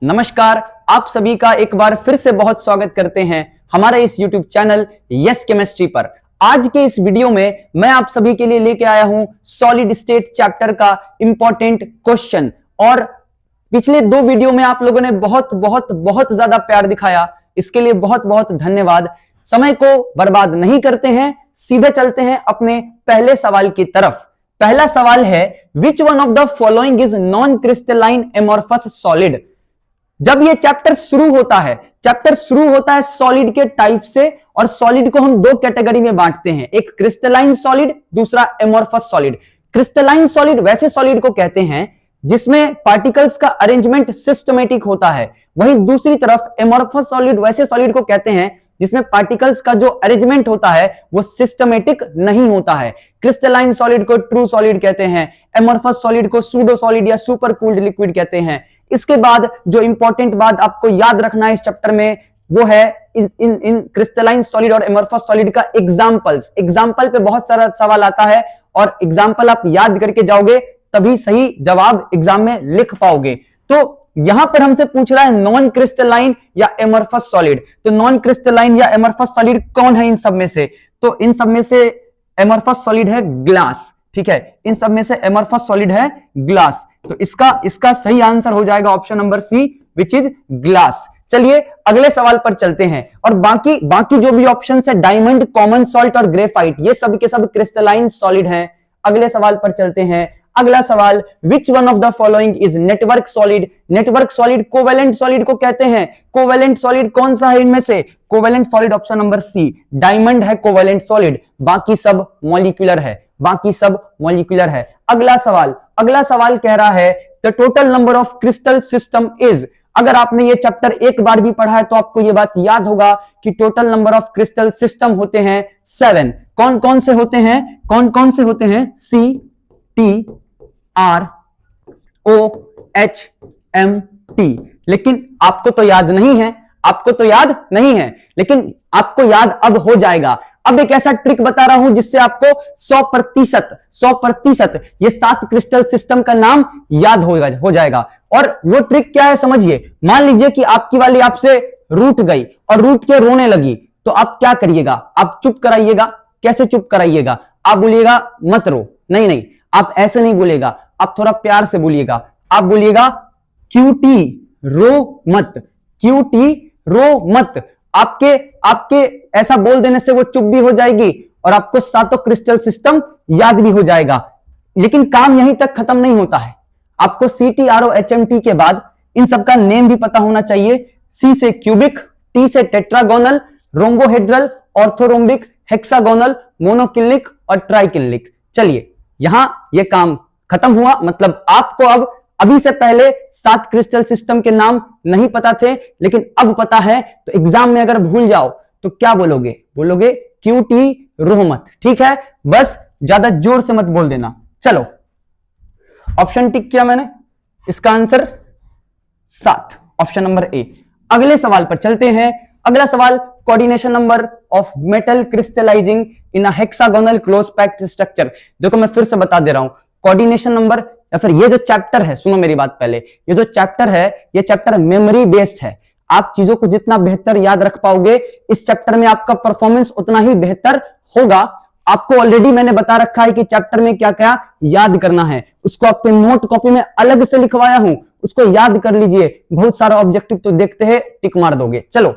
नमस्कार, आप सभी का एक बार फिर से बहुत स्वागत करते हैं हमारे इस YouTube चैनल यस केमिस्ट्री पर। आज के इस वीडियो में मैं आप सभी के लिए लेके आया हूं सॉलिड स्टेट चैप्टर का इंपॉर्टेंट क्वेश्चन। और पिछले दो वीडियो में आप लोगों ने बहुत ज्यादा प्यार दिखाया, इसके लिए बहुत बहुत धन्यवाद। समय को बर्बाद नहीं करते हैं, सीधे चलते हैं अपने पहले सवाल की तरफ। पहला सवाल है, which one of the following is non crystalline amorphous solid. जब ये चैप्टर शुरू होता है सॉलिड के टाइप से, और सॉलिड को हम दो कैटेगरी में बांटते हैं, एक क्रिस्टलाइन सॉलिड, दूसरा एमोर्फस सॉलिड। क्रिस्टलाइन सॉलिड वैसे सॉलिड को कहते हैं जिसमें पार्टिकल्स का अरेंजमेंट सिस्टमेटिक होता है, वहीं दूसरी तरफ एमोर्फस सॉलिड वैसे सॉलिड को कहते हैं जिसमें पार्टिकल्स का जो अरेंजमेंट होता है वो सिस्टमेटिक नहीं होता है। क्रिस्टलाइन सॉलिड को ट्रू सॉलिड कहते हैं, एमोर्फस सॉलिड को सूडो सॉलिड या सुपर कूल्ड लिक्विड कहते हैं। इसके बाद जो इंपॉर्टेंट बात आपको याद रखना है इस चैप्टर में, वो है इन क्रिस्टलाइन सॉलिड और एमोर्फस सॉलिड का एग्जांपल्स। एग्जांपल पे बहुत सारा सवाल आता है और एग्जांपल आप याद करके जाओगे तभी सही जवाब एग्जाम में लिख पाओगे। तो यहां पर हमसे पूछ रहा है नॉन क्रिस्टलाइन या एमोर्फस सॉलिड। तो नॉन क्रिस्टलाइन या एमोर्फस सॉलिड कौन है इन सब में से? तो इन सब में से एमोर्फस सॉलिड है ग्लास, ठीक है, इन सब में से एमोर्फस सॉलिड है ग्लास। तो इसका सही आंसर हो जाएगा option number C, which is glass. चलिए अगले सवाल पर चलते हैं। और बाकी जो भी ऑप्शन है, डायमंड, कॉमन सॉल्ट और ग्रेफाइट, ये सब के सब क्रिस्टलाइन सॉलिड हैं। अगले सवाल पर चलते हैं। अगला सवाल, which one of the following is network solid. Network solid covalent solid को कहते हैं। कोवेलेंट सॉलिड कौन सा है इनमें से? Covalent solid option number C, diamond है कोवेलेंट सॉलिड, बाकी सब मॉलिक्यूलर है। अगला सवाल कह रहा है the total number of crystal system is. अगर आपने ये चैप्टर एक बार भी पढ़ा है तो आपको ये बात याद होगा कि total number of crystal system होते हैं 7। कौन कौन से होते हैं? CTROHMT। लेकिन आपको तो याद नहीं है, लेकिन आपको याद अब हो जाएगा। अब एक ऐसा ट्रिक बता रहा हूं जिससे आपको 100% ये 7 क्रिस्टल सिस्टम का नाम याद हो जाएगा। और वो ट्रिक क्या है समझिए। मान लीजिए कि आपकी वाली आपसे रूठ गई और रूठ के रोने लगी, तो आप क्या करिएगा? आप चुप कराइएगा। कैसे चुप कराइएगा? आप बोलिएगा मत रो। नहीं, आप ऐसे नहीं बोलेगा, आप थोड़ा प्यार से बोलिएगा। आप बोलिएगा क्यूटी रो मत। आपके ऐसा बोल देने से वो चुप भी हो जाएगी और आपको 7 क्रिस्टल सिस्टम याद भी हो जाएगा। लेकिन काम यहीं तक खत्म नहीं होता है। आपको CTROHMT के बाद इन सबका नेम भी पता होना चाहिए। C से क्यूबिक, T से टेट्रागोनल, रोम्बोहेड्रल, ऑर्थोरोम्बिक, हेक्सागोनल, मोनोकिल्लिक और ट्राइकिल्लिक। चलिए यहां ये काम खत्म हुआ, मतलब आपको अब अभी से पहले 7 क्रिस्टल सिस्टम के नाम नहीं पता थे, लेकिन अब पता है। तो एग्जाम में अगर भूल जाओ तो क्या बोलोगे क्यूटी रो मत, ठीक है? बस ज्यादा जोर से मत बोल देना। चलो ऑप्शन टिक किया मैंने, इसका आंसर 7, ऑप्शन नंबर ए। अगले सवाल पर चलते हैं। अगला सवाल, coordination number of metal crystallizing in a hexagonal close packed structure. देखो मैं फिर से बता दे रहा हूं, कोऑर्डिनेशन नंबर या फिर ये जो चैप्टर है, सुनो मेरी बात पहले, ये जो चैप्टर है ये चैप्टर मेमोरी बेस्ड है। आप चीजों को जितना बेहतर याद रख पाओगे इस चैप्टर में आपका परफॉर्मेंस उतना ही बेहतर होगा। आपको ऑलरेडी मैंने बता रखा है कि चैप्टर में क्या क्या याद करना है, उसको आपके नोट कॉपी में अलग से लिखवाया हूं, उसको याद कर लीजिए। बहुत सारा ऑब्जेक्टिव तो देखते हैं टिक मार दोगे। चलो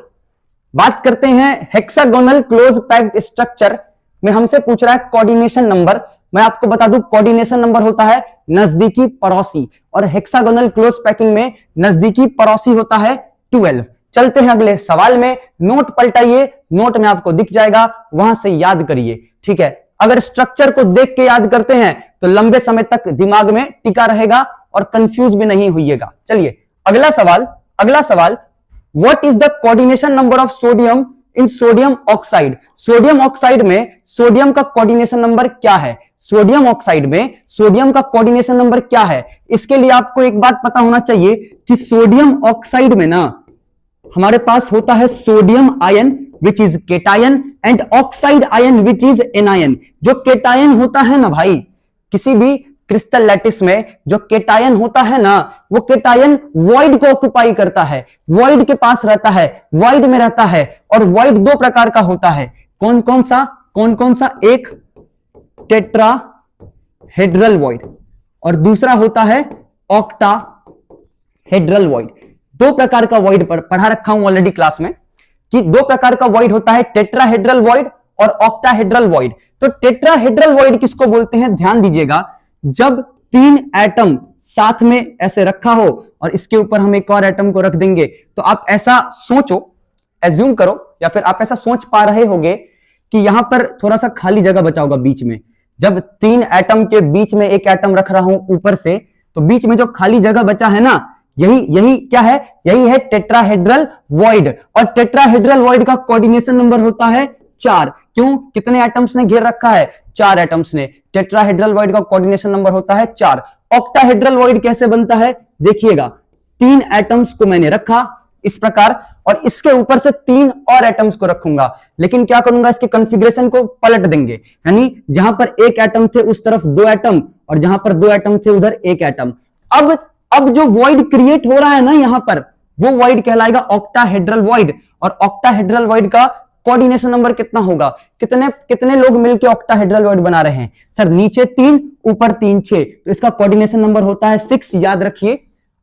बात करते हैं हेक्सागोनल क्लोज पैक्ड स्ट्रक्चर में हमसे पूछ रहा है कोऑर्डिनेशन नंबर। मैं आपको बता दूं कोऑर्डिनेशन नंबर होता है नजदीकी पड़ोसी, और हेक्सागोनल क्लोज पैकिंग में नजदीकी पड़ोसी होता है 12। चलते हैं अगले सवाल में। नोट पलटाइए, नोट में आपको दिख जाएगा, वहां से याद करिए, ठीक है? अगर स्ट्रक्चर को देख के याद करते हैं तो लंबे समय तक दिमाग में टिका रहेगा और कंफ्यूज भी नहीं होइएगा। चलिए अगला सवाल, what is the coordination number of sodium in sodium oxide. Sodium oxide में सोडियम का कोऑर्डिनेशन नंबर क्या है? सोडियम ऑक्साइड में सोडियम का कोऑर्डिनेशन नंबर क्या है? इसके लिए आपको एक बात पता होना चाहिए कि सोडियम ऑक्साइड में ना हमारे पास होता है sodium ion which is cation and oxide ion which is anion. जो केटायन होता है ना भाई, किसी भी क्रिस्टल लैटिस में जो केटायन होता है ना, वो केटायन वॉइड को ऑक्युपाई करता है, वॉइड के पास रहता है, वॉइड में रहता है। और वॉइड दो प्रकार का होता है। कौन कौन सा? एक टेट्राहेड्रल वॉइड और दूसरा होता है ऑक्टाहेड्रल वॉइड। दो प्रकार का वॉइड पढ़ा रखा हूं ऑलरेडी क्लास में कि दो प्रकार का वॉइड होता है, टेट्राहेड्रल वॉइड और ऑक्टाहेड्रल वॉइड। तो टेट्राहेड्रल वॉइड किसको बोलते हैं? ध्यान दीजिएगा, जब तीन एटम साथ में ऐसे रखा हो और इसके ऊपर हम एक और एटम को रख देंगे, तो आप ऐसा सोचो, एज्यूम करो, या फिर आप ऐसा सोच पा रहे होंगे कि यहां पर थोड़ा सा खाली जगह बचा होगा बीच में। जब तीन एटम के बीच में एक एटम रख रहा हूं ऊपर से, तो बीच में जो खाली जगह बचा है ना, यही क्या है? यही है टेट्राहेड्रल वॉइड। और टेट्राहेड्रल वॉइड का कोऑर्डिनेशन नंबर होता है 4। क्यों? कितने एटम्स ने घेर रखा है? 4 एटम्स ने। टेट्राहेड्रल वॉइड का कोऑर्डिनेशन नंबर होता है 4। ऑक्टाहेड्रल वॉइड कैसे बनता है? देखिएगा, 3 एटम्स को मैंने रखा इस प्रकार और इसके ऊपर से 3 और एटम्स को रखूंगा, लेकिन क्या करूंगा? इसके कॉन्फ़िगरेशन को पलट देंगे, यानी जहां पर एक एटम थे उस तरफ 2 एटम और जहां पर 2 एटम थे उधर 1 एटम। अब जो वॉइड क्रिएट हो रहा है ना यहां पर, वो वॉइड कहलाएगा ऑक्टाहेड्रल वॉइड। और ऑक्टाहेड्रल वॉइड का कोऑर्डिनेशन नंबर कितना होगा? कितने लोग मिलकर ऑक्टाहेड्रल वॉइड बना रहे हैं? सर नीचे 3 ऊपर 3 6, तो इसका कोऑर्डिनेशन नंबर होता है 6, याद रखिए।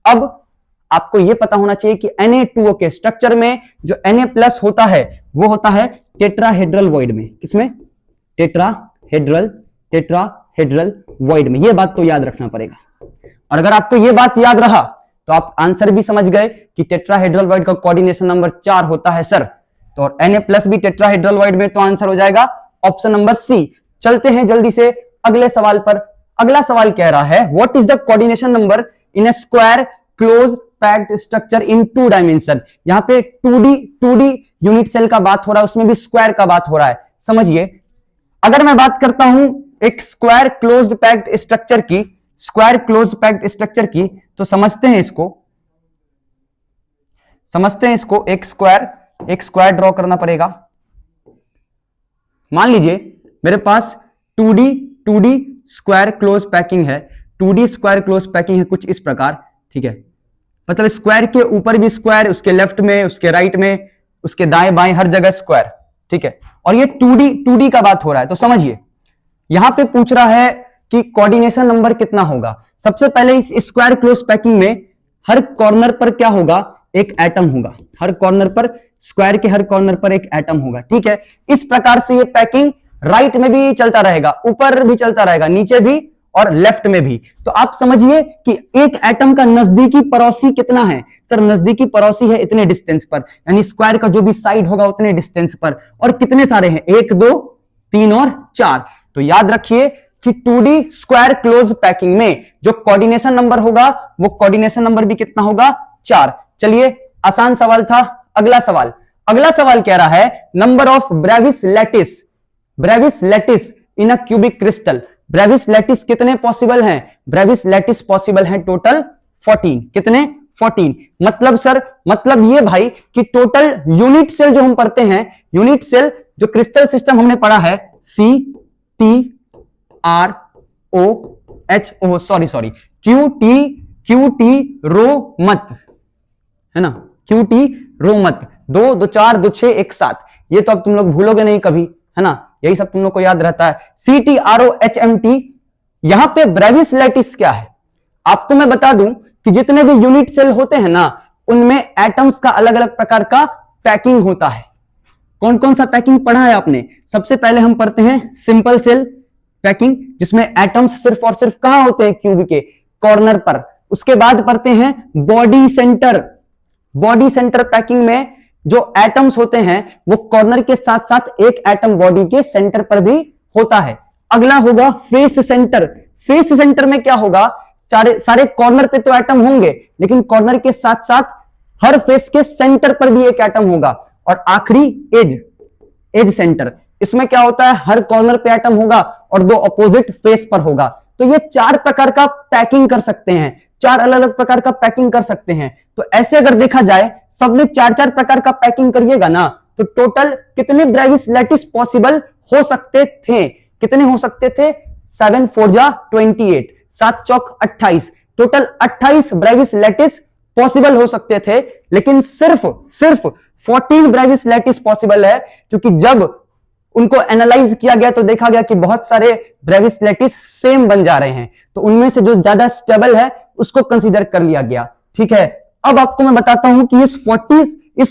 अब आपको यह पता होना चाहिए कि Na2O के स्ट्रक्चर में जो Na+ होता है वो होता है टेट्राहेड्रल वॉइड में। किसमें? टेट्राहेड्रल वॉइड में। यह बात तो याद रखना पड़ेगा। और अगर आपको यह बात याद रहा तो आप आंसर भी समझ गए कि टेट्राहेड्रल वॉइड का कोऑर्डिनेशन नंबर 4 होता है सर। तो और Na+ भी टेट्राहेड्रल वॉइड में, तो आंसर हो जाएगा ऑप्शन नंबर सी। चलते हैं जल्दी से अगले सवाल पर। अगला सवाल कह रहा है what is the coordination number in a square close packed structure in 2 dimension. यहां पे 2D यूनिट सेल का बात हो रहा है, उसमें भी स्क्वायर का बात हो रहा है। समझिए, अगर मैं बात करता हूं एक स्क्वायर क्लोज्ड पैक्ड स्ट्रक्चर की, तो समझते हैं इसको एक स्क्वायर ड्रॉ करना पड़ेगा। मान लीजिए मेरे पास 2D स्क्वायर क्लोज पैकिंग है, 2D स्क्वायर क्लोज पैकिंग है कुछ इस प्रकार, ठीक है। मतलब स्क्वायर के ऊपर भी स्क्वायर, उसके लेफ्ट में, उसके राइट में, उसके दाएं बाएं हर जगह स्क्वायर, ठीक है। और ये 2D का बात हो रहा है। तो समझिए यहां पे पूछ रहा है कि कोऑर्डिनेशन नंबर कितना होगा। सबसे पहले इस स्क्वायर क्लोज पैकिंग में हर कॉर्नर पर क्या होगा? एक एटम होगा। हर कॉर्नर पर, स्क्वायर के हर कॉर्नर पर एक एटम होगा, ठीक है। इस प्रकार से ये पैकिंग राइट में भी चलता रहेगा, ऊपर भी चलता रहेगा, नीचे भी और लेफ्ट में भी। तो आप समझिए कि एक एटम का नजदीकी पड़ोसी कितना है? सर नजदीकी पड़ोसी है इतने डिस्टेंस पर, यानी स्क्वायर का जो भी साइड होगा उतने डिस्टेंस पर। और कितने सारे हैं? 1 2 3 और 4। तो याद रखिए कि 2D स्क्वायर क्लोज पैकिंग में जो कोऑर्डिनेशन नंबर होगा वो कोऑर्डिनेशन नंबर भी कितना होगा? 4। चलिए, आसान सवाल था। अगला सवाल कह रहा है number of Brevis lattice in a cubic crystal. Brevis lattice कितने पॉसिबल हैं? ब्रेविस लैटिस पॉसिबल हैं टोटल 14। कितने? 14। मतलब सर, मतलब ये भाई कि टोटल यूनिट सेल जो हम पढ़ते हैं, यूनिट सेल जो क्रिस्टल सिस्टम हमने पढ़ा है, QT रो मत, है ना, QT रो मत, 2 2 4 2 6 1 7। ये तो अब तुम लोग भूलोगे नहीं कभी, है ना, यही सब तुम लोग को याद रहता है। CTROHMT। यहां पे ब्रेविस लैटिस क्या है? आपको मैं बता दूं कि जितने भी यूनिट सेल होते हैं ना, उनमें एटम्स का अलग अलग प्रकार का पैकिंग होता है। कौन कौन सा पैकिंग पढ़ा है आपने? सबसे पहले हम पढ़ते हैं सिंपल सेल पैकिंग, जिसमें एटम्स सिर्फ और सिर्फ कहां होते हैं? क्यूब के कॉर्नर पर। उसके बाद पढ़ते हैं बॉडी सेंटर पैकिंग में जो एटम्स होते हैं वो कॉर्नर के साथ साथ एक एटम बॉडी के सेंटर पर भी होता है। अगला होगा फेस सेंटर में क्या होगा? सारे कॉर्नर पे तो एटम होंगे, लेकिन कॉर्नर के साथ साथ हर फेस के सेंटर पर भी एक एटम होगा। और आखिरी एज सेंटर, इसमें क्या होता है? हर कॉर्नर पे एटम होगा और 2 अपोजिट फेस पर होगा। तो ये 4 प्रकार का पैकिंग कर सकते हैं, 4 अलग अलग प्रकार का पैकिंग कर सकते हैं। तो ऐसे अगर देखा जाए सब में 4 प्रकार का पैकिंग करिएगा ना, तो टोटल कितने ब्रेविस लैटिस पॉसिबल हो सकते थे? कितने हो सकते थे? 7 4 जा 28। 7 चौक 28, टोटल 28 ब्रेविस लैटिस पॉसिबल हो सकते थे, लेकिन सिर्फ 14 ब्रेविस लैटिस पॉसिबल है, क्योंकि जब उनको एनालाइज किया गया तो देखा गया कि बहुत सारे ब्रेविस लैटिस सेम बन जा रहे हैं, तो उनमें से जो ज्यादा स्टेबल है उसको कंसीडर कर लिया गया। ठीक है, अब आपको मैं बताता हूं कि इस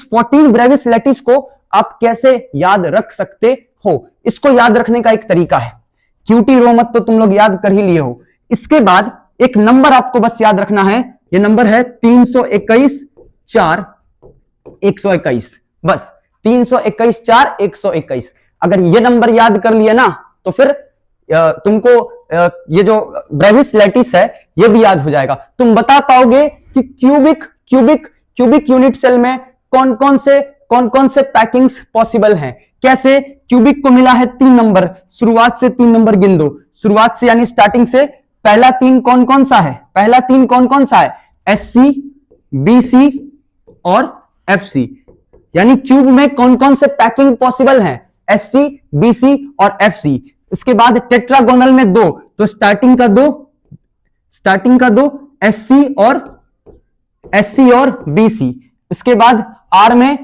14 ब्रेविस लैटिस को आप कैसे याद रख सकते हो। इसको याद रखने का एक तरीका है, क्यूटी रो मत तो तुम लोग याद कर ही लिए हो। इसके बाद एक नंबर आपको बस याद रखना है, ये नंबर है 321 4 121, बस 321 4 121। अगर ये नंबर याद कर लिया ना तो फिर तुमको ये जो ब्रेविस लैटिस है ये भी याद हो जाएगा। तुम बता पाओगे कि क्यूबिक यूनिट सेल में कौन कौन से पैकिंग्स पॉसिबल हैं। कैसे? क्यूबिक को मिला है 3 नंबर, शुरुआत से 3 नंबर गिन दो, शुरुआत से यानी स्टार्टिंग से। पहला 3 कौन सा है? पहला 3 कौन सा है? SC, BC और FC। यानी क्यूब में कौन से पैकिंग पॉसिबल हैं? SC, BC और FC। इसके बाद टेट्रागोनल में 2, तो स्टार्टिंग का दो SC और BC। इसके बाद R में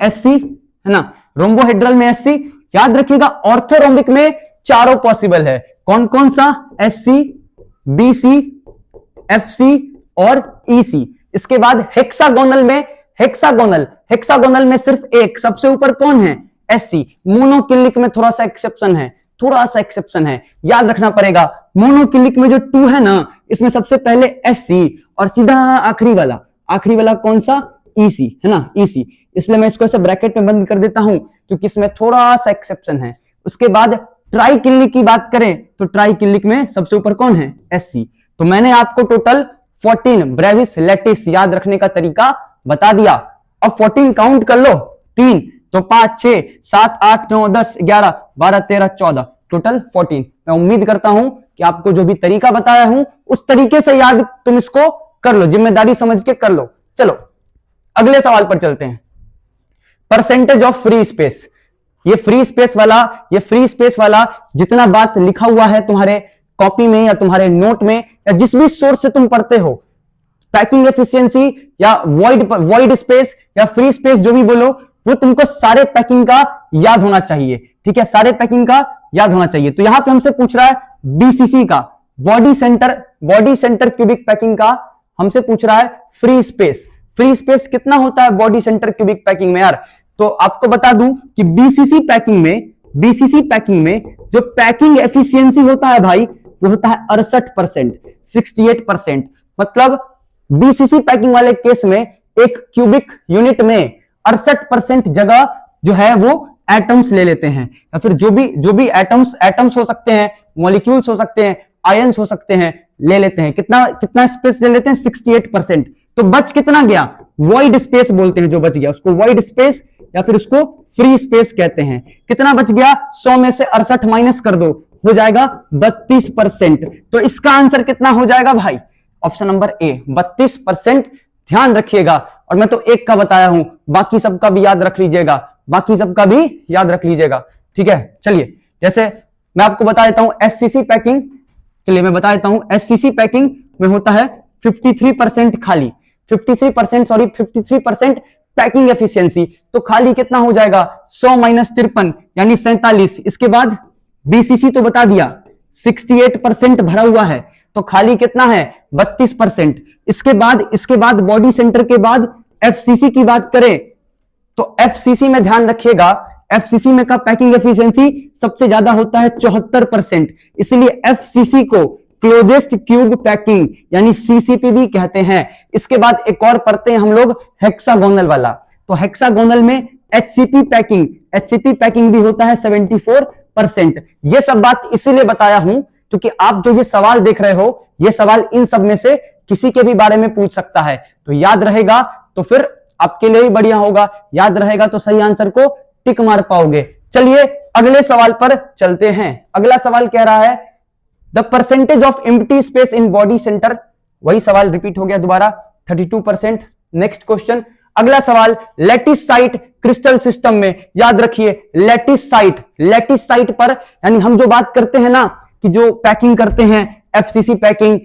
SC है ना, रोम्बोहेड्रल में SC। याद रखिएगा ऑर्थोरोम्बिक में चारों पॉसिबल है। कौन सा? SC, BC, FC और EC। इसके बाद हेक्सागोनल में सिर्फ एक, सबसे ऊपर कौन है? SC। मोनोक्लिनिक में थोड़ा सा एक्सेप्शन है, याद रखना पड़ेगा। मोनोक्लिनिक में जो 2 है ना, इसमें सबसे पहले SC और सीधा आखिरी वाला कौन सा? EC है ना, EC। इसलिए मैं इसको ऐसे ब्रैकेट में बंद कर देता हूं क्योंकि इसमें थोड़ा सा एक्सेप्शन है। उसके बाद ट्राइक्लिनिक की बात करें तो ट्राइक्लिनिक में सबसे ऊपर कौन है? SC। तो मैंने आपको टोटल 14 ब्रेविस लैटिस याद रखने का तरीका बता दिया। अब 14 काउंट कर लो, 3 तो 5 6 7 8 9 10 11 12 13 14, टोटल 14। मैं उम्मीद करता हूं कि आपको जो भी तरीका बताया हूं उस तरीके से याद तुम इसको कर लो, जिम्मेदारी समझ के कर लो। चलो अगले सवाल पर चलते हैं। Percentage of free space. ये फ्री स्पेस वाला जितना बात लिखा हुआ है तुम्हारे कॉपी में या तुम्हारे नोट में या जिस भी सोर्स से तुम पढ़ते हो, पैकिंग एफिशिएंसी या वॉइड स्पेस या फ्री स्पेस जो भी बोलो, वो तुमको सारे पैकिंग का याद होना चाहिए। ठीक है, सारे पैकिंग का याद होना चाहिए। तो यहां पे हमसे पूछ रहा है BCC का, बॉडी सेंटर क्यूबिक पैकिंग का हमसे पूछ रहा है फ्री स्पेस कितना होता है बॉडी सेंटर क्यूबिक पैकिंग में यार। तो आपको बता दूं कि BCC पैकिंग में जो पैकिंग एफिशिएंसी होता है भाई, वो होता है 68%, 68%। मतलब BCC पैकिंग वाले केस में एक क्यूबिक यूनिट में 68% जगह जो है वो एटम्स ले लेते हैं, या फिर जो भी एटम्स हो सकते हैं, मॉलिक्यूल्स हो सकते हैं, आयंस हो सकते हैं, ले लेते हैं। कितना स्पेस ले लेते हैं? 68%। तो बच कितना गया? वॉइड स्पेस बोलते हैं जो बच गया, उसको वॉइड स्पेस या फिर उसको फ्री स्पेस कहते हैं। कितना बच गया? 100 में से 68 माइनस कर दो, हो जाएगा 32%। तो इसका आंसर कितना हो जाएगा भाई? Option number A, 32%। ध्यान रखिएगा, और मैं तो एक का बताया हूं, बाकी सबका भी याद रख लीजिएगा। ठीक है, चलिए जैसे मैं आपको बता देता हूं SCC पैकिंग, SCC पैकिंग में होता है 53% खाली, 53% पैकिंग एफिशिएंसी। तो खाली कितना हो जाएगा? 100 माइनस 53 यानी 47। इसके बाद BCC तो बता दिया 68% भरा हुआ है, तो खाली कितना है? 32%। इसके बाद बॉडी सेंटर के बाद FCC की बात करें तो FCC में ध्यान रखिएगा, FCC में का पैकिंग एफिशिएंसी सबसे ज्यादा होता है 74%। इसलिए FCC को क्लोजेस्ट क्यूब पैकिंग यानी CCP भी कहते हैं। इसके बाद एक और पढ़ते हैं हम लोग हेक्सागोनल वाला, तो हेक्सागोनल में HCP पैकिंग भी होता है 74%। ये सब बात इसीलिए बताया हूं क्योंकि आप जो ये सवाल देख रहे हो, ये सवाल इन सब में से किसी के भी बारे में पूछ सकता है। तो याद रहेगा तो फिर आपके लिए ही बढ़िया होगा, याद रहेगा तो सही आंसर को टिक मार पाओगे। चलिए अगले सवाल पर चलते हैं। अगला सवाल कह रहा है the percentage of empty space in body centre. वही सवाल रिपीट हो गया दोबारा, 32%। नेक्स्ट क्वेश्चन, अगला सवाल लैटिस साइट क्रिस्टल सिस्टम में। याद रखिए लैटिस साइट पर, यानी हम जो बात करते हैं ना कि जो पैकिंग करते हैं एफसीसी पैकिंग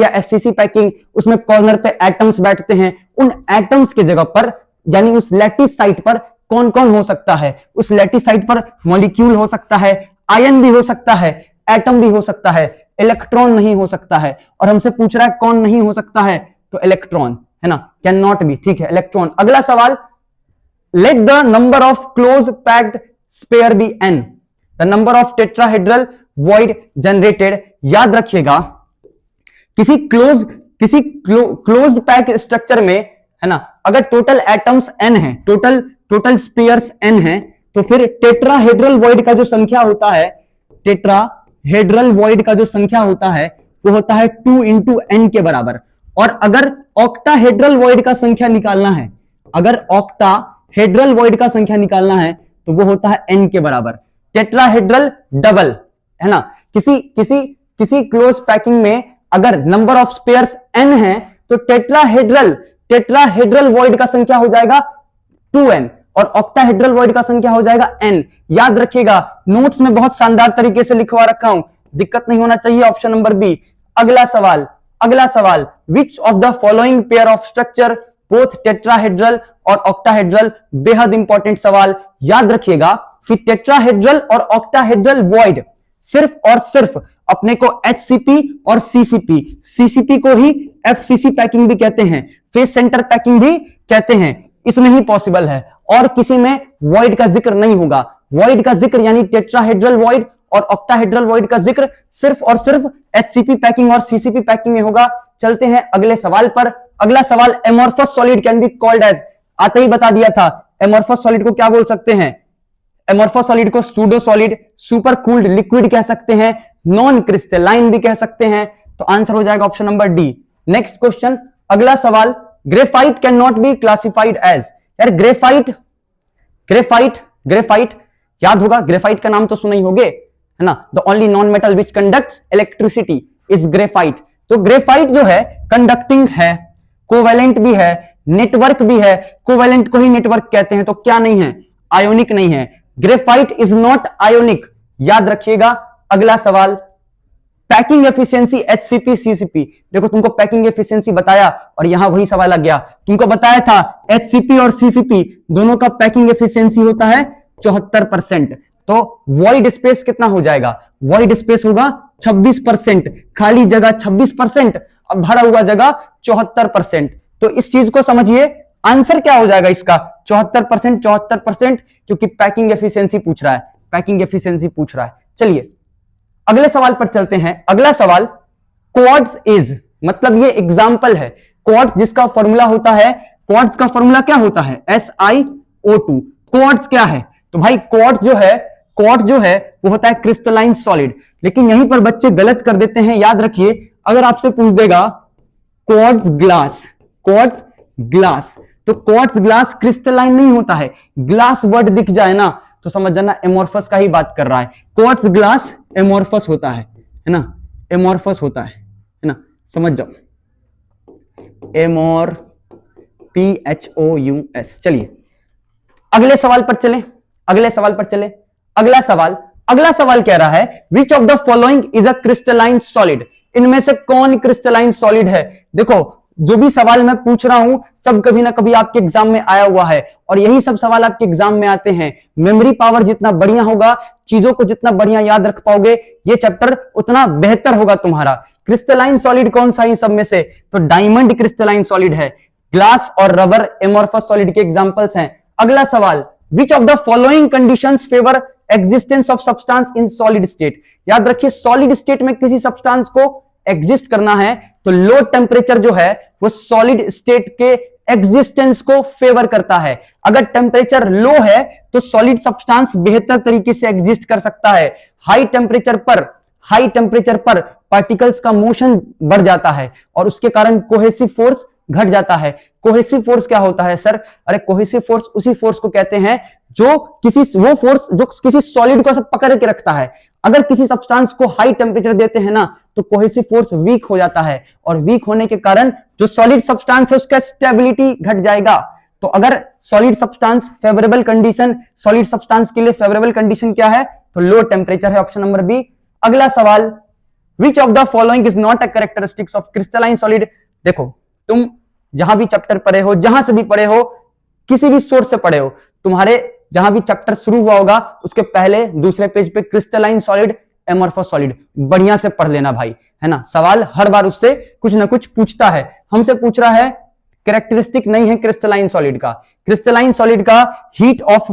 या एससीसी पैकिंग, उसमें कॉर्नर पे एटम्स बैठते हैं। उन एटम्स की जगह पर यानी उस लैटिस साइट पर कौन कौन हो सकता है? उस लैटिस साइट पर मॉलिक्यूल हो सकता है, आयन भी हो सकता है, एटम भी हो सकता है, इलेक्ट्रॉन नहीं हो सकता है। और हमसे पूछ रहा है कौन नहीं हो सकता है, तो इलेक्ट्रॉन, है ना, कैन नॉट बी, ठीक है, इलेक्ट्रॉन। अगला सवाल, let the number of close packed sphere be n, the number of tetrahedral void generated. याद रखिएगा किसी क्लोज्ड पैक स्ट्रक्चर में, है ना, अगर टोटल एटम्स n है, टोटल स्पेयर्स n है, तो फिर टेट्राहेड्रल वॉइड का जो संख्या होता है, टेट्राहेड्रल वॉइड का जो संख्या होता है वो होता है 2 इंटू n के बराबर। और अगर ऑक्टाहेड्रल वॉइड का संख्या निकालना है, अगर ऑक्टाहेड्रल वॉइड का संख्या निकालना है तो वो होता है n के बराबर। टेट्राहेड्रल डबल, है ना, किसी क्लोज पैकिंग में अगर नंबर ऑफ स्पेयर्स n है तो टेट्राहेड्रल वॉइड का संख्या हो जाएगा 2n और ऑक्टाहेड्रल वॉइड का संख्या हो जाएगा n। याद रखिएगा, नोट्स में बहुत शानदार तरीके से लिखवा रखा हूं, दिक्कत नहीं होना चाहिए। Option number B. अगला सवाल, which of the following pair of structure both tetrahedral और ऑक्टाहेड्रल, बेहद इंपॉर्टेंट सवाल। याद रखिएगा कि टेट्राहेड्रल और ऑक्टाहेड्रल वॉइड सिर्फ और सिर्फ अपने को HCP और CCP को ही FCC पैकिंग भी कहते हैं, फेस सेंटर पैकिंग भी कहते हैं, इसमें ही पॉसिबल है और किसी में वॉइड का जिक्र नहीं होगा। वॉइड का जिक्र यानी टेट्राहेड्रल वॉइड और ऑक्टाहेड्रल वॉइड का जिक्र सिर्फ और सिर्फ HCP पैकिंग और CCP पैकिंग में होगा। चलते हैं अगले सवाल पर। अगला सवाल, amorphous solid can be called as, आता ही बता दिया था, एमोर्फस सॉलिड को क्या बोल सकते हैं? एमोर्फस सॉलिड को pseudo solid, super cooled liquid कह सकते हैं, नॉन क्रिस्टलाइन भी कह सकते हैं। तो आंसर हो जाएगा option number D. Next question, अगला सवाल, graphite can not be classified as. यार ग्रेफाइट याद होगा, ग्रेफाइट का नाम तो सुना ही होगे, है ना, the only non metal which conducts electricity is graphite. तो ग्रेफाइट जो है कंडक्टिंग है, कोवेलेंट भी है, नेटवर्क भी है। कोवेलेंट को ही नेटवर्क कहते हैं, तो क्या नहीं है? आयोनिक नहीं है। ग्रेफाइट इज नॉट आयोनिक, याद रखिएगा। अगला सवाल, पैकिंग एफिशिएंसी HCP CCP। देखो तुमको पैकिंग एफिशिएंसी बताया और यहां वही सवाल आ गया। तुमको बताया था HCP और CCP दोनों का पैकिंग एफिशिएंसी होता है 74%। तो वॉइड स्पेस कितना हो जाएगा? वॉइड स्पेस होगा 26%, खाली जगह 26%, अब भरा हुआ जगह 74%। तो इस चीज को समझिए, आंसर क्या हो जाएगा इसका? 74%, क्योंकि पैकिंग एफिशिएंसी पूछ रहा है। चलिए अगले सवाल पर चलते हैं। अगला सवाल, क्वार्ट्ज इज, मतलब ये एग्जांपल है। क्वार्ट्ज जिसका फॉर्मूला होता है, क्वार्ट्ज का फॉर्मूला क्या होता है? SiO2। क्वार्ट्ज क्या है? तो भाई क्वार्ट्ज जो है वो होता है क्रिस्टलाइन सॉलिड। लेकिन यहीं पर बच्चे गलत कर देते हैं। याद रखिए, अगर आपसे पूछ देगा क्वार्ट्ज ग्लास, तो क्वार्ट्ज ग्लास क्रिस्टलाइन नहीं होता है। ग्लास वर्ड दिख जाए ना तो समझ जाना एमोर्फस का ही बात कर रहा है। क्वार्ट्ज ग्लास एमोर्फस होता है ना, एमोर्फस होता है ना, समझ जाओ, PHOUS। चलिए अगले सवाल पर चले। अगला सवाल कह रहा है, विच of the following is a crystalline solid. इनमें से कौन क्रिस्टलाइन सॉलिड है? देखो जो भी सवाल मैं पूछ रहा हूं सब कभी ना कभी आपके एग्जाम में आया हुआ है और यही सब सवाल आपके एग्जाम में आते हैं। मेमोरी पावर जितना बढ़िया होगा, चीजों को जितना बढ़िया याद रख पाओगे, ये चैप्टर उतना बेहतर होगा तुम्हारा। क्रिस्टलाइन सॉलिड कौन सा इन सब में से? तो डायमंड क्रिस्टलाइन सॉलिड है। ग्लास और रबर एमोर्फस सॉलिड के एग्जांपल्स हैं। अगला सवाल, which of the following conditions favour existence of substance in solid state. याद रखिए, सॉलिड स्टेट में किसी सब्सटेंस को एग्जिस्ट करना है तो लो टेम्परेचर जो है वो सॉलिड स्टेट के एग्जिस्टेंस को फेवर करता है। अगर टेम्परेचर लो है तो सॉलिड सब्सटेंस बेहतर तरीके से एग्जिस्ट कर सकता है। हाई टेम्परेचर पर पार्टिकल्स का मोशन बढ़ जाता है और उसके कारण कोहेसिव फोर्स घट जाता है। कोहेसिव फोर्स क्या होता है सर? अरे कोहेसिव फोर्स उसी फोर्स को कहते हैं जो किसी सॉलिड को सब पकड़ के रखता है। अगर किसी सब्सटेंस को हाई टेम्परेचर देते हैं ना तो कोहेसिव फोर्स वीक हो जाता है और वीक होने के कारण जो सॉलिड सब्सटेंस है उसका स्टेबिलिटी घट जाएगा। तो अगर सॉलिड सब्सटेंस के लिए फेवरेबल कंडीशन क्या है? तो लो टेम्परेचर है, ऑप्शन नंबर बी। अगला सवाल, which of the following is not a characteristics of crystalline solid. देखो, तुम जहां भी चैप्टर पढ़े हो, जहां से भी पढ़े हो, किसी भी सोर्स से पढ़े हो, तुम्हारे जहां भी चैप्टर शुरू हुआ होगा उसके पहले दूसरे पेज पे क्रिस्टलाइन सॉलिड, एमॉर्फस सॉलिड, बढ़िया से पढ़ लेना भाई, है ना। सवाल हर बार उससे कुछ ना कुछ पूछता है। हमसे पूछ रहा है कैरेक्टरिस्टिक नहीं है क्रिस्टलाइन सॉलिड का। क्रिस्टलाइन सॉलिड का हीट ऑफ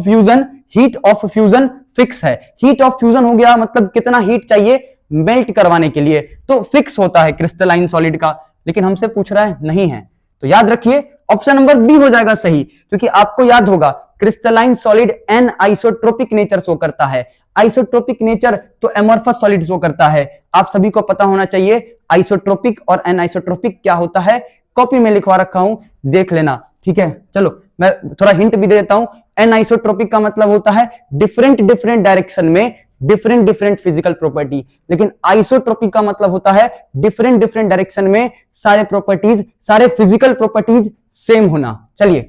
फ्यूजन फिक्स है। हीट ऑफ फ्यूजन हो गया मतलब कितना हीट चाहिए मेल्ट करवाने के लिए, तो फिक्स होता है क्रिस्टलाइन सॉलिड का। लेकिन हमसे पूछ रहा है नहीं है, तो याद रखिए ऑप्शन नंबर बी हो जाएगा सही, क्योंकि आपको याद होगा crystalline solid anisotropic nature show करता है। आइसोट्रोपिक नेचर तो एमॉर्फस सॉलिड शो करता है। आप सभी को पता होना चाहिए आइसोट्रोपिक और एनाइसोट्रोपिक क्या होता है, कॉपी में लिखवा रखा हूं, देख लेना, ठीक है। चलो मैं थोड़ा हिंट भी दे देता हूं। एनाइसोट्रोपिक का मतलब होता है डिफरेंट डायरेक्शन में डिफरेंट फिजिकल प्रॉपर्टी, लेकिन आइसोट्रोपिक का मतलब होता है डिफरेंट डायरेक्शन में सारे प्रॉपर्टीज, सारे फिजिकल प्रॉपर्टीज सेम होना। चलिए,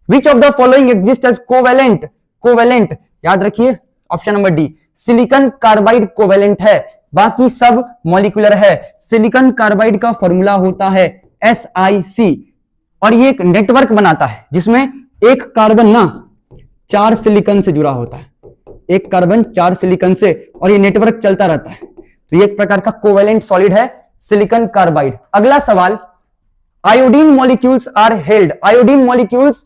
which of the following exist as covalent, याद रखिए option number D, silicon carbide covalent है, बाकी सब मॉलिक्यूलर है। सिलिकॉन कार्बाइड का फॉर्मूला होता है SiC, और ये एक नेटवर्क बनाता है जिसमें एक कार्बन ना 4 सिलिकॉन से जुड़ा होता है, एक कार्बन 4 सिलिकॉन से, और ये नेटवर्क चलता रहता है। तो ये एक प्रकार का कोवेलेंट सॉलिड है सिलिकॉन कार्बाइड। अगला सवाल, iodine molecules are held, iodine molecules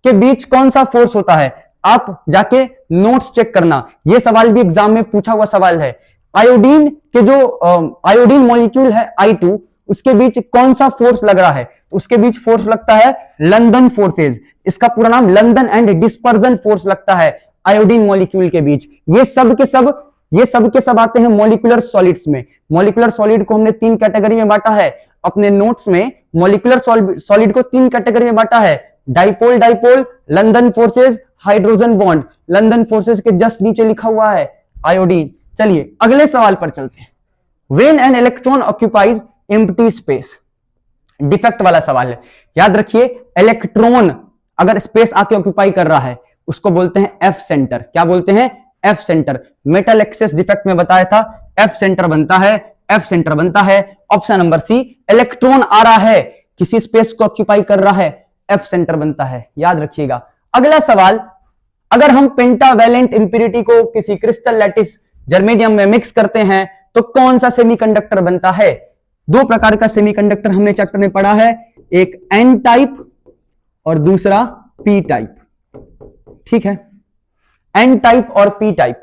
के बीच कौन सा फोर्स होता है? आप जाके नोट्स चेक करना, यह सवाल भी एग्जाम में पूछा हुआ सवाल है। आयोडीन के जो आयोडीन मॉलिक्यूल है I2, उसके बीच कौन सा फोर्स लग रहा है? तो उसके बीच फोर्स लगता है लंदन फोर्सेज, इसका पूरा नाम लंदन एंड डिस्पर्जन फोर्स लगता है आयोडीन मॉलिक्यूल के बीच। ये सब के सब आते हैं मॉलिक्यूलर सॉलिड्स में। मॉलिक्यूलर सॉलिड को हमने 3 कैटेगरी में बांटा है अपने नोट्स में। मॉलिक्यूलर सॉलिड को 3 कैटेगरी में बांटा है, dipole dipole, London forces, hydrogen bond. London forces के जस्ट नीचे लिखा हुआ है आयोडीन। चलिए अगले सवाल पर चलते हैं। When an electron occupies empty space, defect वाला सवाल है, याद रखिए। इलेक्ट्रॉन अगर स्पेस आके ऑक्यूपाई कर रहा है उसको बोलते हैं एफ सेंटर। क्या बोलते हैं? F centre. Metal access defect में बताया था एफ सेंटर बनता है, एफ सेंटर बनता है ऑप्शन नंबर सी। इलेक्ट्रॉन आ रहा है, किसी स्पेस को ऑक्यूपाई कर रहा है, एफ सेंटर बनता है, याद रखिएगा। अगला सवाल, अगर हम पेंटावैलेंट इंप्यूरिटी को किसी क्रिस्टल लैटिस जर्मेनियम में मिक्स करते हैं तो कौन सा सेमीकंडक्टर बनता है? 2 प्रकार का सेमीकंडक्टर हमने चैप्टर में पढ़ा है, एक एन टाइप और दूसरा पी टाइप, ठीक है। एन टाइप और पी टाइप,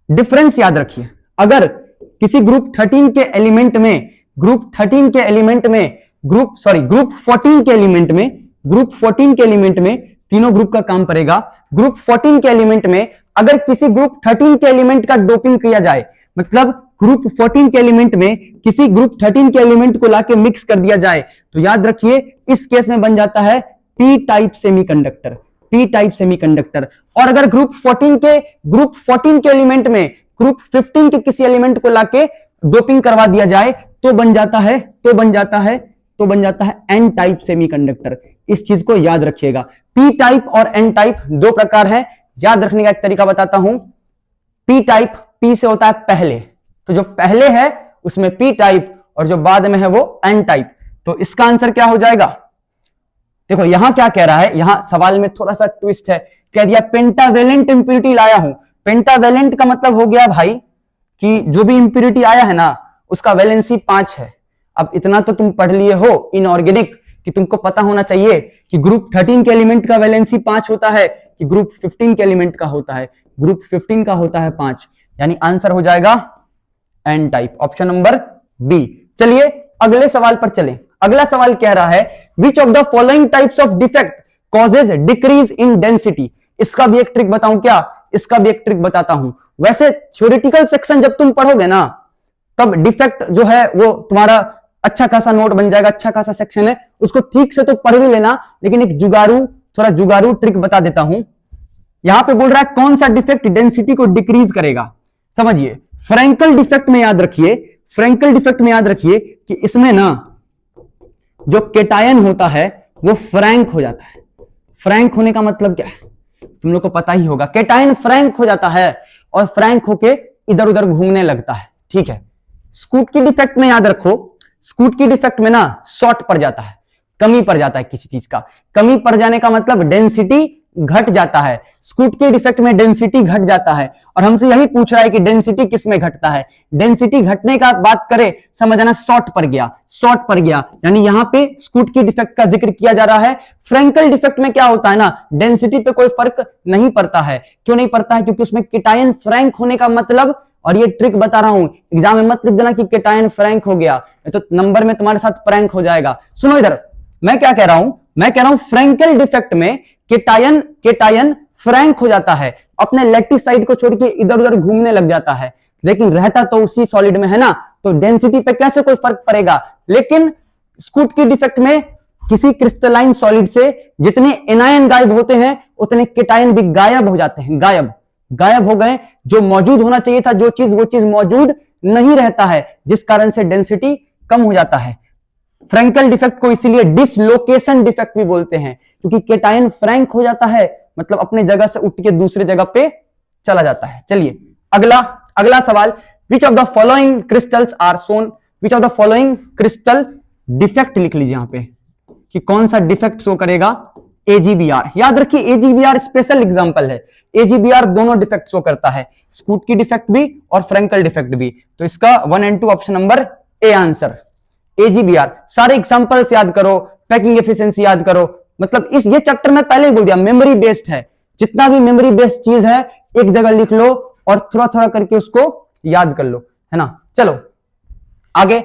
डिफरेंस याद रखिए। अगर किसी ग्रुप 14 के एलिमेंट में ग्रुप 14 के एलिमेंट में तीनों ग्रुप का काम पड़ेगा। ग्रुप 14 के एलिमेंट में अगर किसी ग्रुप 13 के एलिमेंट का डोपिंग किया जाए, मतलब ग्रुप 14 के एलिमेंट में किसी ग्रुप 13 के एलिमेंट को लाके मिक्स कर दिया जाए, तो याद रखिए इस केस में बन जाता है P type semiconductor, P type semiconductor. और अगर ग्रुप 14 के एलिमेंट में ग्रुप 15 के किसी एलिमेंट को लाके डोपिंग करवा दिया जाए तो बन जाता है एन टाइप सेमीकंडक्टर। इस चीज को याद रखिएगा। पी टाइप और एन टाइप 2 प्रकार है, याद रखने का एक तरीका बताता हूं। पी टाइप, पी से होता है पहले, तो जो पहले है उसमें पी टाइप और जो बाद में है वो एन टाइप। तो इसका आंसर क्या हो जाएगा? देखो यहां क्या कह रहा है, यहां सवाल में थोड़ा सा ट्विस्ट है। कह दिया पेंटावेलेंट इंप्यूरिटी लाया हूं। पेंटावेलेंट का मतलब हो गया भाई कि जो भी इंप्यूरिटी आया है ना उसका वैलेंसी 5 है। अब इतना तो तुम पढ़ लिए हो इनऑर्गेनिक कि तुमको पता होना चाहिए कि ग्रुप 13 के एलिमेंट का वैलेंसी 5 होता है कि ग्रुप 15 के एलिमेंट का होता है। ग्रुप 15 का होता है 5, यानी आंसर हो जाएगा N type, option number B. चलिए अगले सवाल पर चलें। अगला सवाल कह रहा है विच of the following types of defect causes decrease in density. इसका भी एक ट्रिक बताऊं क्या? इसका भी एक ट्रिक बताता हूं। वैसे थ्योरेटिकल सेक्शन जब तुम पढ़ोगे ना तब डिफेक्ट जो है वो तुम्हारा अच्छा खासा नोट बन जाएगा, अच्छा खासा सेक्शन है, उसको ठीक से तो पढ़ भी लेना। लेकिन एक थोड़ा जुगारू ट्रिक बता देता हूं। यहां पे बोल रहा है कौन सा डिफेक्ट डेंसिटी को डिक्रीज करेगा। समझिए, फ्रैंकल डिफेक्ट में याद रखिए कि इसमें ना जो केटायन होता है वो फ्रैंक हो जाता है। फ्रैंक होने का मतलब क्या है तुम लोग को पता ही होगा। केटायन फ्रैंक हो जाता है और फ्रैंक होके इधर उधर घूमने लगता है, ठीक है। स्कूटकी डिफेक्ट में याद रखो, स्कूटकी डिफेक्ट में ना शॉर्ट पड़ जाता है, कमी पड़ जाता है किसी चीज का। कमी पड़ जाने का मतलब डेंसिटी घट जाता है। स्कूटकी डिफेक्ट में डेंसिटी घट जाता है और हमसे यही पूछ रहा है कि डेंसिटी किस में घटता है। डेंसिटी घटने का बात करें, समझना शॉर्ट पड़ गया, शॉर्ट पड़ गया, यानी यहां पे स्कूटकी डिफेक्ट का जिक्र किया जा रहा है। फ्रैंकल डिफेक्ट में क्या होता है ना, डेंसिटी पे कोई फर्क नहीं पड़ता है। क्यों नहीं पड़ता है? क्योंकि उसमें केटायन फ्रैंक होने का मतलब, और ये ट्रिक बता रहा हूं, एग्जाम में मत लिख देना कि केटायन फ्रैंक हो गया, तो नंबर में तुम्हारे साथ प्रैंक हो जाएगा। सुनो इधर, मैं क्या कह रहा हूं, मैं कह रहा हूं फ्रैंकल डिफेक्ट में केटायन फ्रैंक हो जाता है, अपने लैटिस साइड को छोड़ के इधर उधर घूमने लग जाता है, लेकिन रहता तो उसी सॉलिड में है ना, तो डेंसिटी पे कैसे कोई फर्क पड़ेगा। लेकिन स्कूटकी डिफेक्ट में किसी क्रिस्टलाइन सॉलिड से जितने एनायन गायब होते हैं उतने केटायन भी गायब हो जाते हैं, गायब हो गए। जो मौजूद होना चाहिए था वो चीज मौजूद नहीं रहता है, जिस कारण से डेंसिटी कम हो जाता है। फ्रैंकल डिफेक्ट को इसीलिए डिसलोकेशन डिफेक्ट भी बोलते हैं, क्योंकि केटायन फ्रैंक हो जाता है, मतलब अपने जगह से उठ के दूसरे जगह पे चला जाता है। चलिए अगला सवाल, which of the following crystals are shown, which of the following crystal defect लिख लीजिए यहां पे कि कौन सा डिफेक्ट शो करेगा। एजीबीआर, याद रखिए एजीबीआर स्पेशल एग्जांपल है, एजीबीआर दोनों डिफेक्ट शो करता है, स्कूटकी डिफेक्ट भी और फ्रैंकल डिफेक्ट भी। तो इसका 1 और 2 option number A answer, AgBr. सारे एग्जांपल्स याद करो, पैकिंग एफिशिएंसी याद करो, मतलब ये चैप्टर में पहले ही बोल दिया मेमोरी बेस्ड है, जितना भी मेमोरी बेस्ड चीज है एक जगह लिख लो और थोड़ा थोड़ा करके उसको याद कर लो, है ना। चलो आगे,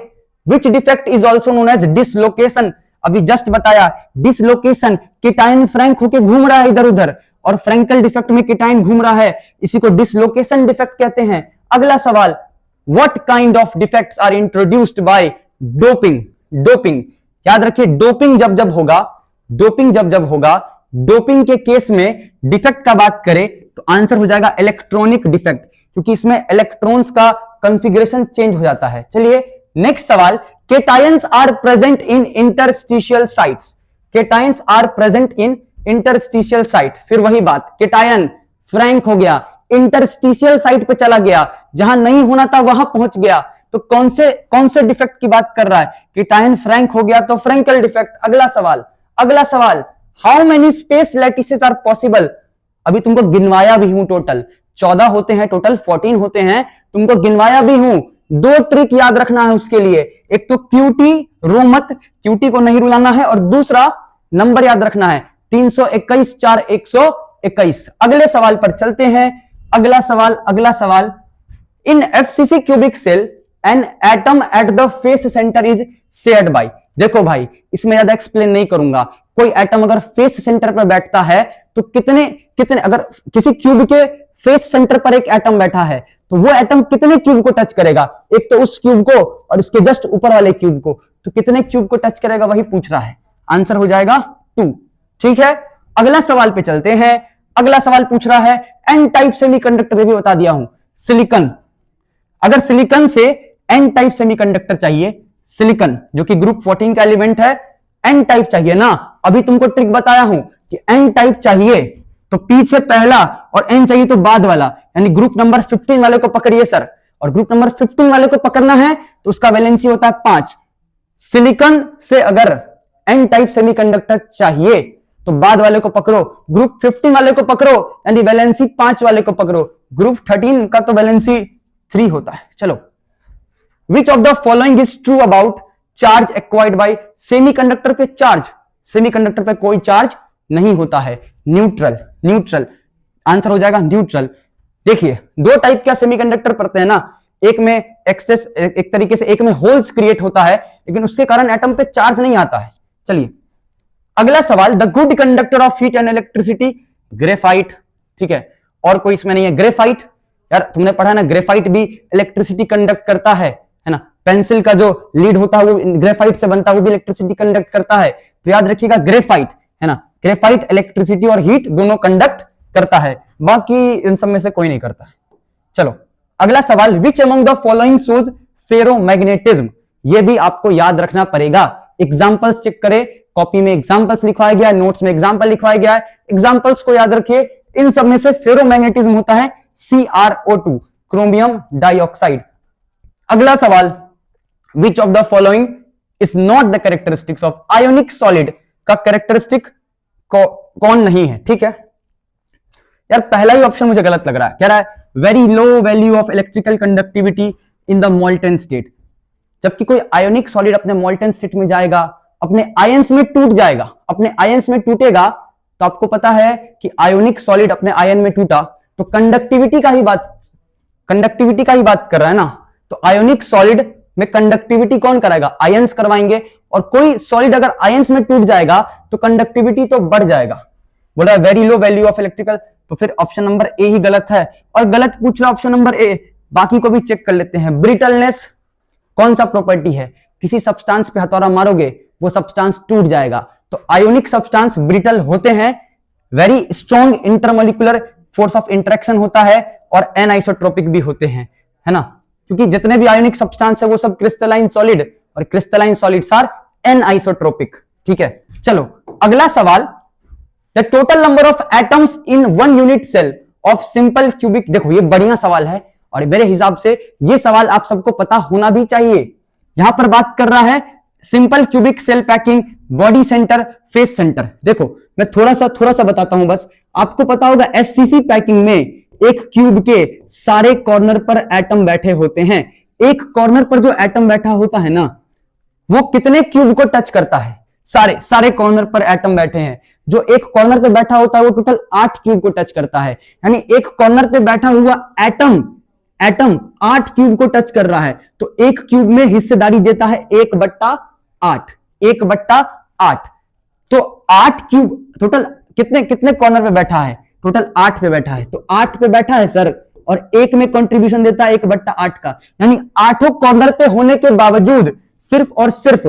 which defect is also known as dislocation, अभी जस्ट बताया डिसलोकेशन, केटायन फ्रैंक होके घूम रहा है इधर उधर, और फ्रैंकल डिफेक्ट में केटायन घूम रहा है, इसी को डिसलोकेशन डिफेक्ट कहते हैं। अगला सवाल, what kind of defects are introduced by doping, याद रखिए डोपिंग जब जब होगा, डोपिंग के केस में डिफेक्ट का बात करें तो आंसर हो जाएगा इलेक्ट्रॉनिक डिफेक्ट, क्योंकि इसमें इलेक्ट्रॉन्स का कॉन्फ़िगरेशन चेंज हो जाता है। चलिए नेक्स्ट सवाल, cations are present in interstitial sites, cations are present in interstitial site, फिर वही बात, केटायन फ्रैंक हो गया, इंटरस्टिशियल साइट पे चला गया, जहां नहीं होना था वहां पहुंच गया, तो कौन से डिफेक्ट की बात कर रहा है, केटायन फ्रैंक हो गया तो फ्रैंकल डिफेक्ट। अगला सवाल, how many space lattices are possible, अभी तुमको गिनवाया भी हूं, टोटल 14 होते हैं, टोटल 14 होते हैं, तुमको गिनवाया भी हूं। 2 ट्रिक याद रखना है उसके लिए, एक तो क्यूटी रो मत, क्यूटी को नहीं रुलाना है, और दूसरा नंबर याद रखना है 321 4 121। अगले सवाल पर चलते हैं। अगला सवाल, in FCC cubic cell an atom at the face center is shared by, देखो भाई इसमें ज्यादा एक्सप्लेन नहीं करूंगा, कोई एटम अगर फेस सेंटर पर बैठता है तो कितने अगर किसी क्यूब के फेस सेंटर पर एक एटम बैठा है तो वो एटम कितने क्यूब को टच करेगा, एक तो उस क्यूब को और उसके जस्ट ऊपर वाले क्यूब को, तो कितने क्यूब को टच करेगा वही पूछ रहा है, आंसर हो जाएगा 2। ठीक है, अगला सवाल पे चलते हैं। अगला सवाल पूछ रहा है एन टाइप सेमीकंडक्टर, भी बता दिया हूं, सिलिकॉन, अगर सिलिकॉन से एन टाइप सेमीकंडक्टर चाहिए, सिलिकॉन जो कि ग्रुप 14 का एलिमेंट है, एन टाइप चाहिए ना, अभी तुमको ट्रिक बताया हूं कि एन टाइप चाहिए तो पी से पहला और एन चाहिए तो बाद वाला, यानी ग्रुप नंबर 15 वाले को पकड़िए सर, और ग्रुप नंबर 15 वाले को पकड़ना है तो उसका वैलेंसी होता है 5। सिलिकॉन से अगर एन टाइप सेमीकंडक्टर चाहिए तो बाद वाले को पकड़ो, ग्रुप 15 वाले को पकड़ो, यानी वैलेंसी 5 वाले को पकड़ो, ग्रुप 13 का तो वैलेंसी 3 होता है। चलो, विच of the following is true about charge acquired by semiconductor पे चार्ज, सेमीकंडक्टर पे कोई चार्ज नहीं होता है, न्यूट्रल, आंसर हो जाएगा न्यूट्रल। देखिए 2 टाइप का सेमीकंडक्टर पड़ते हैं ना, एक में एक्सेस, एक तरीके से एक में होल्स क्रिएट होता है, लेकिन उसके कारण एटम पे चार्ज नहीं आता है। चलिए अगला सवाल, the good conductor of heat and electricity, graphite, ठीक है, और कोई इसमें नहीं है। ग्रेफाइट, यार तुमने पढ़ा ना, ग्रेफाइट भी इलेक्ट्रिसिटी कंडक्ट करता है ना, पेंसिल का जो लीड होता है वो ग्रेफाइट से बनता है, वो भी इलेक्ट्रिसिटी कंडक्ट करता है, तो याद रखिएगा ग्रेफाइट, है ना, ग्रेफाइट इलेक्ट्रिसिटी और हीट दोनों कंडक्ट करता है, बाकी इन सब में से कोई नहीं करता है। चलो अगला सवाल, which among the following shows ferromagnetism, ये भी आपको याद रखना पड़ेगा, एग्जांपल्स चेक करें, कॉपी में एग्जांपल्स लिखवाया गया है, नोट्स में एग्जांपल लिखवाया गया है, एग्जांपल्स को याद रखिए। इन सब में से फेरोमैग्नेटिज्म होता है CrO2, क्रोमियम डाइऑक्साइड। अगला सवाल, which of the following is not the characteristics of ionic solid का कैरेक्टरिस्टिक कौन नहीं है। ठीक है यार, पहला ही ऑप्शन मुझे गलत लग रहा है। कह रहा है very low value of electrical conductivity in the molten state. जबकि कोई आयोनिक सॉलिड अपने मोल्टेन स्टेट में जाएगा, अपने आयंस में टूट जाएगा, अपने आयंस में टूटेगा, तो आपको पता है कि आयोनिक सॉलिड अपने आयन में टूटा तो कंडक्टिविटी का ही बात कर रहा है ना। तो आयोनिक सॉलिड में कंडक्टिविटी कौन कराएगा? आयंस करवाएंगे। और कोई सॉलिड अगर आयंस में टूट जाएगा तो कंडक्टिविटी तो बढ़ जाएगा। बोला very low value of electrical, तो फिर ऑप्शन नंबर ए ही गलत है। और गलत पूछ रहा ऑप्शन नंबर ए, बाकी को भी चेक कर लेते हैं। ब्रिटलनेस कौन सा प्रॉपर्टी है? किसी सब्सटेंस पे हथौड़ा मारोगे वो सब्सटेंस टूट जाएगा। तो आयोनिक सब्सटेंस ब्रिटल होते हैं, very strong intermolecular force of interaction होता है और एनआइसोट्रोपिक भी होते हैं, है ना। क्योंकि जितने भी आयोनिक सब्सटेंस है वो सब क्रिस्टलाइन सॉलिड, और क्रिस्टलाइन सॉलिड्स आर एनआइसोट्रोपिक। ठीक है, चलो अगला सवाल, the total number of atoms in 1 unit cell of simple cubic. देखो ये बढ़िया सवाल है और मेरे हिसाब से ये सवाल आप सबको पता होना भी चाहिए। यहां पर बात कर रहा है simple cubic cell packing, body centre, face centre. देखो मैं थोड़ा सा बताता हूं बस। आपको पता होगा एससीसी पैकिंग में एक क्यूब के सारे कॉर्नर पर एटम बैठे होते हैं। एक कॉर्नर पर जो एटम बैठा होता है ना, वो कितने क्यूब को टच करता है? सारे कॉर्नर पर एटम बैठे हैं, जो एक कॉर्नर पे बैठा होता है वो टोटल 8 क्यूब को टच करता है। यानी एक कॉर्नर पे बैठा हुआ एटम 8 क्यूब को टच कर रहा है। तो एक क्यूब में हिस्सेदारी देता है 1/8। 1/8 तो 8 क्यूब टोटल कितने कॉर्नर पे बैठा है? टोटल 8 पे बैठा है। तो 8 पे बैठा है सर, और एक में कंट्रीब्यूशन देता है 1/8 का। यानी 8 कॉर्नर पे होने के बावजूद सिर्फ और सिर्फ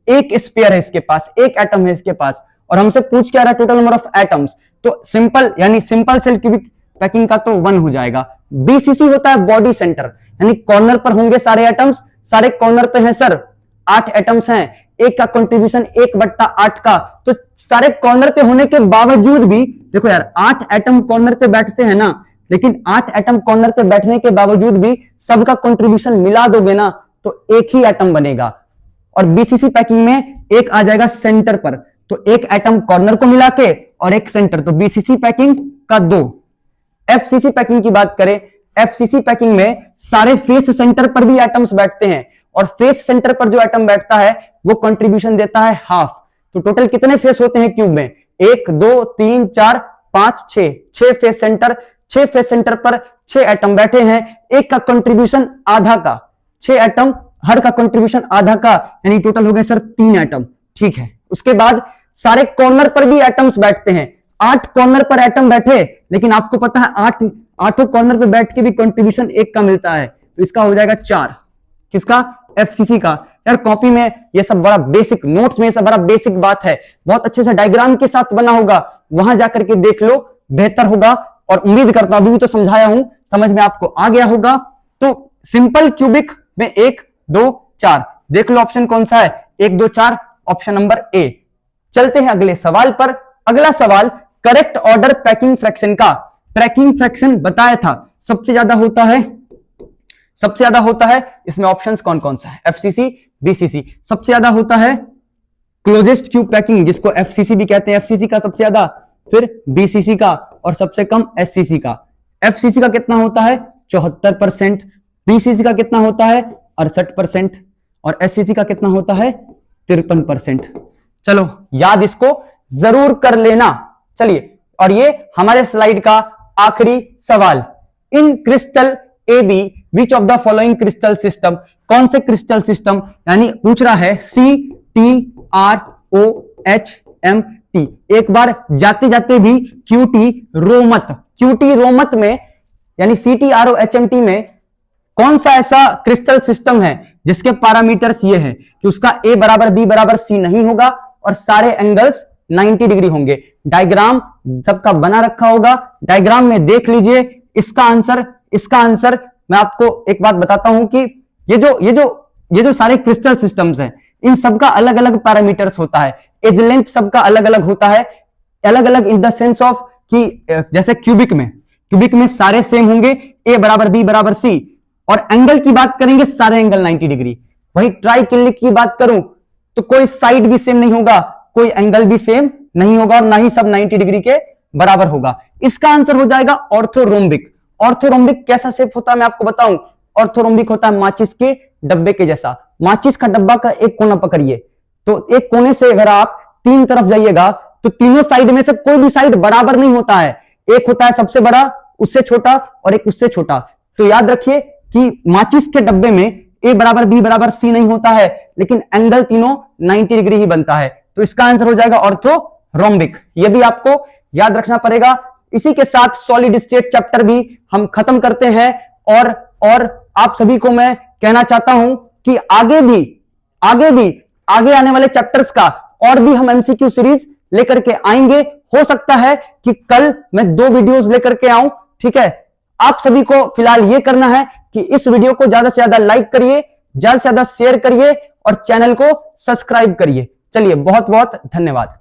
एक स्पेयर है इसके पास, एक एटम है इसके पास। और हमसे पूछ क्या रहा है? Total number of atoms. तो सिंपल सेल क्यूबिक पैकिंग का तो 1 हो जाएगा। बीसीसी होता है बॉडी सेंटर, यानी कॉर्नर पर होंगे सारे एटम्स, सारे कॉर्नर पे हैं सर 8 एटम्स हैं, एक का कंट्रीब्यूशन 1/8 का। तो सारे कॉर्नर पे होने के बावजूद भी देखो यार, 8 एटम कॉर्नर पे बैठते हैं ना, लेकिन 8 एटम कॉर्नर पे बैठने के बावजूद भी सबका कंट्रीब्यूशन मिला दोगे ना तो एक ही एटम बनेगा। और बीसीसी पैकिंग में एक आ जाएगा सेंटर पर, तो एक एटम कॉर्नर को मिला के और एक सेंटर, तो बीसीसी पैकिंग का 2। एफसीसी पैकिंग की बात करें, एफसीसी पैकिंग में सारे फेस सेंटर पर भी एटम्स बैठते हैं, और फेस सेंटर पर जो एटम बैठता है वो कंट्रीब्यूशन देता है हाफ। तो टोटल कितने फेस होते हैं क्यूब में? 1 2 3 4 5 6 फेस सेंटर। 6 फेस सेंटर पर 6 एटम बैठे हैं, एक का कंट्रीब्यूशन आधा का, 6 एटम हर का कंट्रीब्यूशन आधा का, यानी टोटल हो गए सर 3 एटम। ठीक है, उसके बाद सारे कॉर्नर पर भी एटम्स बैठते हैं। 8 कॉर्नर पर एटम बैठे, लेकिन आपको पता है 8 कॉर्नर पर बैठ के भी कंट्रीब्यूशन एक का मिलता है, तो इसका हो जाएगा 4। किसका? एफसीसी का। यार कॉपी में ये सब बड़ा बेसिक, नोट्स में ये सब बड़ा बेसिक बात है, बहुत अच्छे से डायग्राम के साथ बना होगा, वहां जाकर के देख लो, बेहतर होगा। और उम्मीद करता हूं अभी भी तो समझाया हूं, समझ में आपको आ गया होगा। तो सिंपल क्यूबिक में 1 2 4 देख लो ऑप्शन कौन सा है, 1 2 4 ऑप्शन नंबर ए। चलते हैं अगले सवाल पर। अगला सवाल, करेक्ट ऑर्डर पैकिंग फ्रैक्शन का। पैकिंग फ्रैक्शन बताया था सबसे ज्यादा होता है इसमें ऑप्शंस कौन कौन सा है? FCC, BCC. सबसे ज्यादा होता है क्लोजेस्ट क्यूब पैकिंग, जिसको एफसीसी भी कहते हैं, एफसीसी का सबसे ज्यादा, फिर बीसीसी का, और सबसे कम एससीसी का। एफसीसी का कितना होता है? 74%। बीसीसी का कितना होता है? 68%। और एससीसी का कितना होता है? 53%। चलो याद इसको जरूर कर लेना। चलिए, और ये हमारे स्लाइड का आखिरी सवाल, in crystal AB which of the following crystal system, कौन से क्रिस्टल सिस्टम, यानी पूछ रहा है CTROHMT। एक बार जाते जाते भी QT रोमत में, यानी CTROHMT में कौन सा ऐसा क्रिस्टल सिस्टम है जिसके पैरामीटर्स ये है कि उसका A बराबर B बराबर C नहीं होगा और सारे एंगल्स 90 डिग्री होंगे। डायग्राम सबका बना रखा होगा, डायग्राम में देख लीजिए। इसका आंसर मैं आपको एक बात बताता हूं कि ये जो सारे क्रिस्टल सिस्टम्स हैं, इन सबका अलग अलग पैरामीटर्स होता है, एज लेंथ सबका अलग अलग होता है, अलग अलग इन द सेंस ऑफ कि जैसे क्यूबिक में सारे सेम होंगे, A बराबर B बराबर C, और एंगल की बात करेंगे सारे एंगल 90 डिग्री। वही ट्राइक्लिनिक की बात करूं तो कोई साइड भी सेम नहीं होगा, कोई एंगल भी सेम नहीं होगा और ना ही सब 90 डिग्री के बराबर होगा। इसका आंसर हो जाएगा ऑर्थोरोम्बिक। ऑर्थोरोम्बिक कैसा शेप होता है मैं आपको बताऊं। ऑर्थोरोम्बिक होता है माचिस के डब्बे के जैसा। माचिस का डब्बा का एक कोना पकड़िए, तो एक कोने से अगर आप तीन तरफ जाइएगा तो तीनों साइड में से कोई भी साइड बराबर नहीं होता है। एक होता है सबसे बड़ा, उससे छोटा और एक उससे छोटा। तो याद रखिए कि माचिस के डब्बे में ए बराबर बी बराबर सी नहीं होता है, लेकिन एंगल तीनों 90 डिग्री ही बनता है। तो इसका आंसर हो जाएगा ऑर्थोरोम्बिक। यह भी आपको याद रखना पड़ेगा। इसी के साथ सॉलिड स्टेट चैप्टर भी हम खत्म करते हैं और आप सभी को मैं कहना चाहता हूं कि आगे आने वाले चैप्टर्स का और भी हम एमसीक्यू सीरीज लेकर के आएंगे। हो सकता है कि कल मैं 2 वीडियोस लेकर के आऊं, ठीक है। आप सभी को फिलहाल यह करना है कि इस वीडियो को ज्यादा से ज्यादा लाइक करिए, ज्यादा से ज्यादा शेयर करिए और चैनल को सब्सक्राइब करिए। चलिए, बहुत बहुत धन्यवाद।